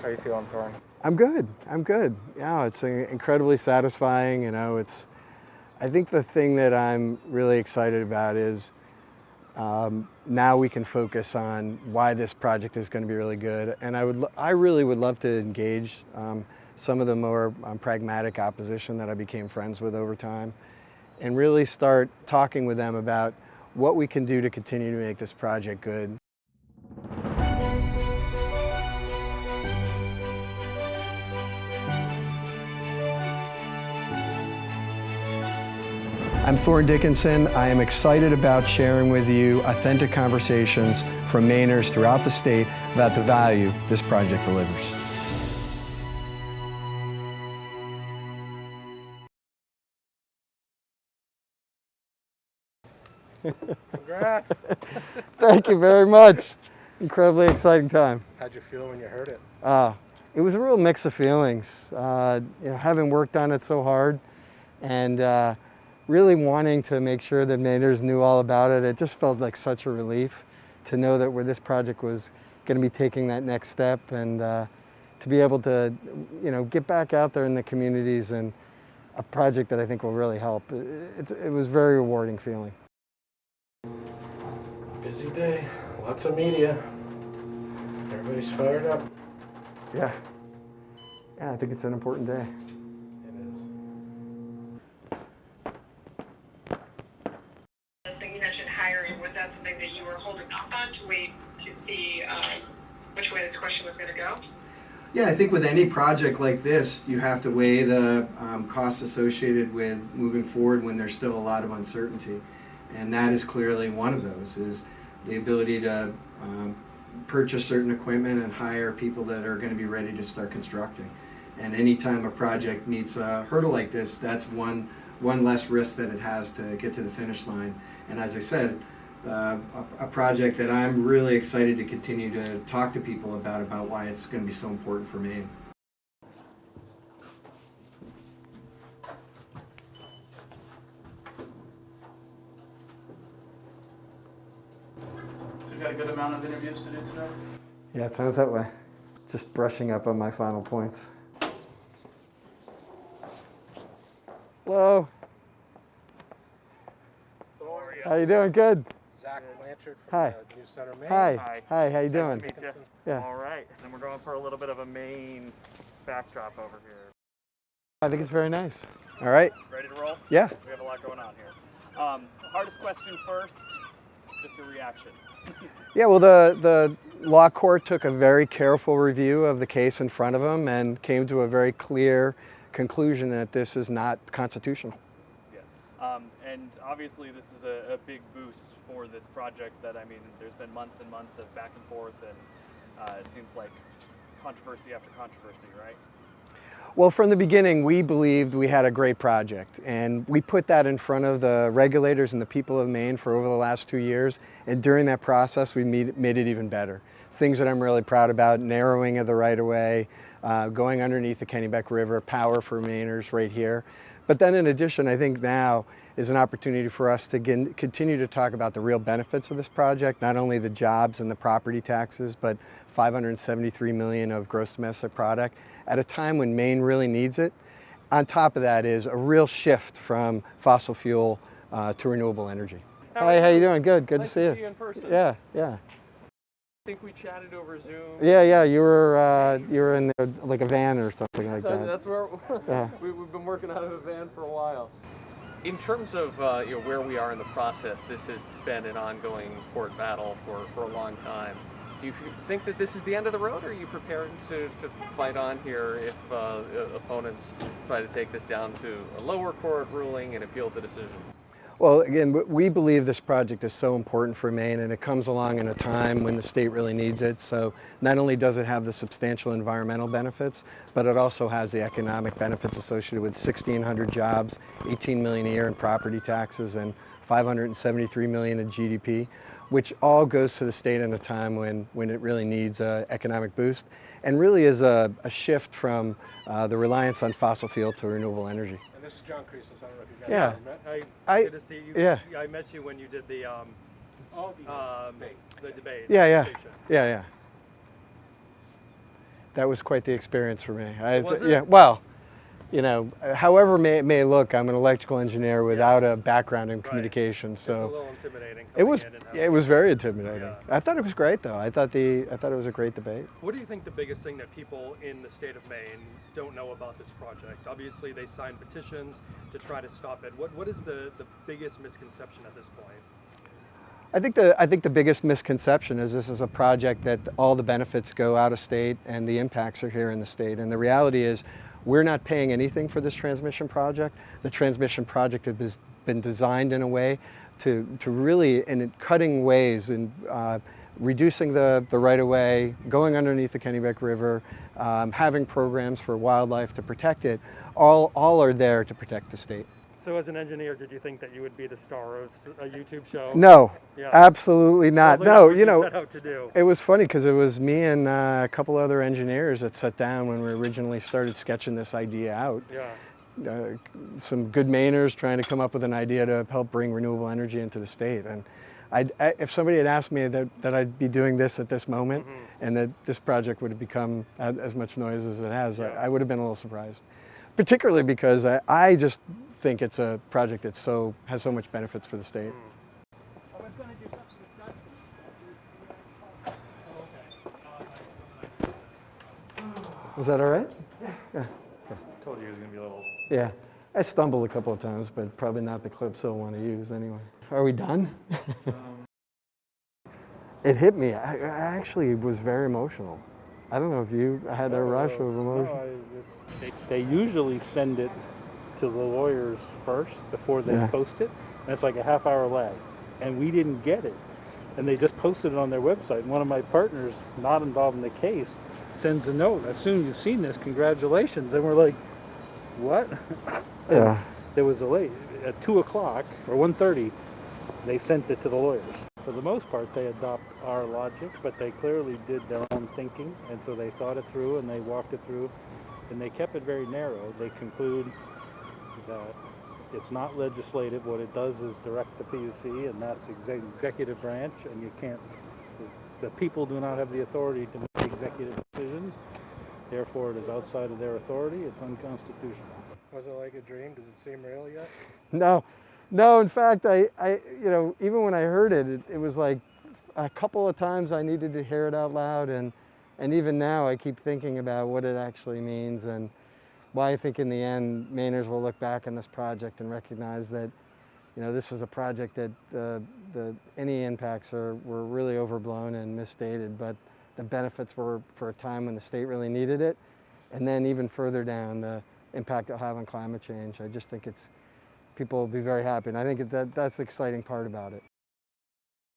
How are you feeling, Thorn? I'm good. I'm good. Yeah, it's incredibly satisfying. I think the thing that I'm really excited about is now we can focus on why this project is going to be really good. And I really would love to engage some of the more pragmatic opposition that I became friends with over time, and really start talking with them about what we can do to continue to make this project good. I'm Thorn Dickinson. I am excited about sharing with you authentic conversations from Mainers throughout the state about the value this project delivers. Congrats! Thank you very much. Incredibly exciting time. How'd you feel when you heard it? It was a real mix of feelings. Having worked on it so hard and really wanting to make sure that Mainers knew all about it, it just felt like such a relief to know that where this project was going to be taking that next step, and to be able to, get back out there in the communities and a project that I think will really help. It was a very rewarding feeling. Busy day, lots of media. Everybody's fired up. Yeah, I think it's an important day. It is. You mentioned hiring. Was that something that you were holding off on to wait to see which way this question was going to go? Yeah, I think with any project like this, you have to weigh the costs associated with moving forward when there's still a lot of uncertainty. And that is clearly one of those, is the ability to purchase certain equipment and hire people that are going to be ready to start constructing. And anytime a project meets a hurdle like this, that's one less risk that it has to get to the finish line. And as I said, a project that I'm really excited to continue to talk to people about why it's going to be so important for me. So you got a good amount of interviews to do today? Yeah, it sounds that way. Just brushing up on my final points. Hello. How you doing? Good. Zach Blanchard from Hi. the News Center, Maine. Hi. Hi. How you doing? Nice to meet you. Yeah. All right. And we're going for a little bit of a Maine backdrop over here. I think it's very nice. All right. Ready to roll? Yeah. We have a lot going on here. Hardest question first, just your reaction. Yeah, well, the law court took a very careful review of the case in front of them and came to a very clear conclusion that this is not constitutional. Yeah. And obviously this is a big boost for this project that, there's been months and months of back and forth, and it seems like controversy after controversy, right? Well, from the beginning, we believed we had a great project, and we put that in front of the regulators and the people of Maine for over the last 2 years, and during that process, we made it even better. It's things that I'm really proud about: narrowing of the right-of-way, going underneath the Kennebec River, power for Mainers right here. But then in addition, I think now is an opportunity for us to continue to talk about the real benefits of this project, not only the jobs and the property taxes, but $573 million of gross domestic product at a time when Maine really needs it. On top of that is a real shift from fossil fuel to renewable energy. Hi, how you doing? Good. Good nice to see you. See you in person. Yeah. I think we chatted over Zoom. Yeah. You were in like a van or something like that. That's where Yeah. we've been working out of a van for a while. In terms of where we are in the process, this has been an ongoing court battle for a long time. Do you think that this is the end of the road, or are you prepared to fight on here if opponents try to take this down to a lower court ruling and appeal the decision? Well, again, we believe this project is so important for Maine, and it comes along in a time when the state really needs it. So not only does it have the substantial environmental benefits, but it also has the economic benefits associated with 1,600 jobs, $18 million a year in property taxes, and $573 million in GDP, which all goes to the state in a time when it really needs an economic boost, and really is a shift from the reliance on fossil fuel to renewable energy. And this is John Creases. I don't know if you guys Yeah. met. Good to see you. Yeah. I met you when you did the Debate. the debate. Yeah. station. Yeah. that was quite the experience for me. Was it? Yeah, well, you know, however it may look, I'm an electrical engineer without a background in communications, so It's a little intimidating. it was coming in and having- it was very intimidating. Yeah. I thought it was great though. I thought it was a great debate. What do you think the biggest thing that people in the state of Maine don't know about this project? Obviously, they signed petitions to try to stop it. What is the biggest misconception at this point? I think the biggest misconception is this is a project that all the benefits go out of state and the impacts are here in the state. And the reality is we're not paying anything for this transmission project. The transmission project has been designed in a way to really, in cutting ways, and reducing the right-of-way, going underneath the Kennebec River, having programs for wildlife to protect it, all are there to protect the state. So as an engineer, did you think that you would be the star of a YouTube show? No, Yeah. absolutely not. Well, No, what you know, set out to do. it was funny because it was me and a couple other engineers that sat down when we originally started sketching this idea out. Yeah. Some good Mainers trying to come up with an idea to help bring renewable energy into the state. And if somebody had asked me that I'd be doing this at this moment and that this project would have become as much noise as it has, I would have been a little surprised. Particularly because I just think it's a project that has so much benefits for the state. Was that all right? Yeah. Told you it was going to be a little... Yeah. I stumbled a couple of times, but probably not the clips he'll want to use anyway. Are we done? It hit me. I actually was very emotional. I don't know if you had a rush of emotion. They usually send it to the lawyers first before they Yeah. post it. That's like a half-hour lag. And we didn't get it. And they just posted it on their website. And one of my partners, not involved in the case, sends a note. As soon as you've seen this, congratulations. And we're like, what? Yeah. There was a late, at 2 o'clock or 1:30, they sent it to the lawyers. For the most part, they adopt our logic, but they clearly did their own thinking, and so they thought it through and they walked it through, and they kept it very narrow. They conclude that it's not legislative. What it does is direct the PUC, and that's executive branch, and you can't, the people do not have the authority to make executive decisions. Therefore, it is outside of their authority. It's unconstitutional. Was it like a dream? Does it seem real yet? No, in fact, I you know, even when I heard it, it was like a couple of times I needed to hear it out loud, and even now I keep thinking about what it actually means and why I think in the end Mainers will look back on this project and recognize that, you know, this is a project that any impacts were really overblown and misstated, but the benefits were for a time when the state really needed it, and then even further down, the impact it'll have on climate change. I just think people will be very happy, and I think that's the exciting part about it.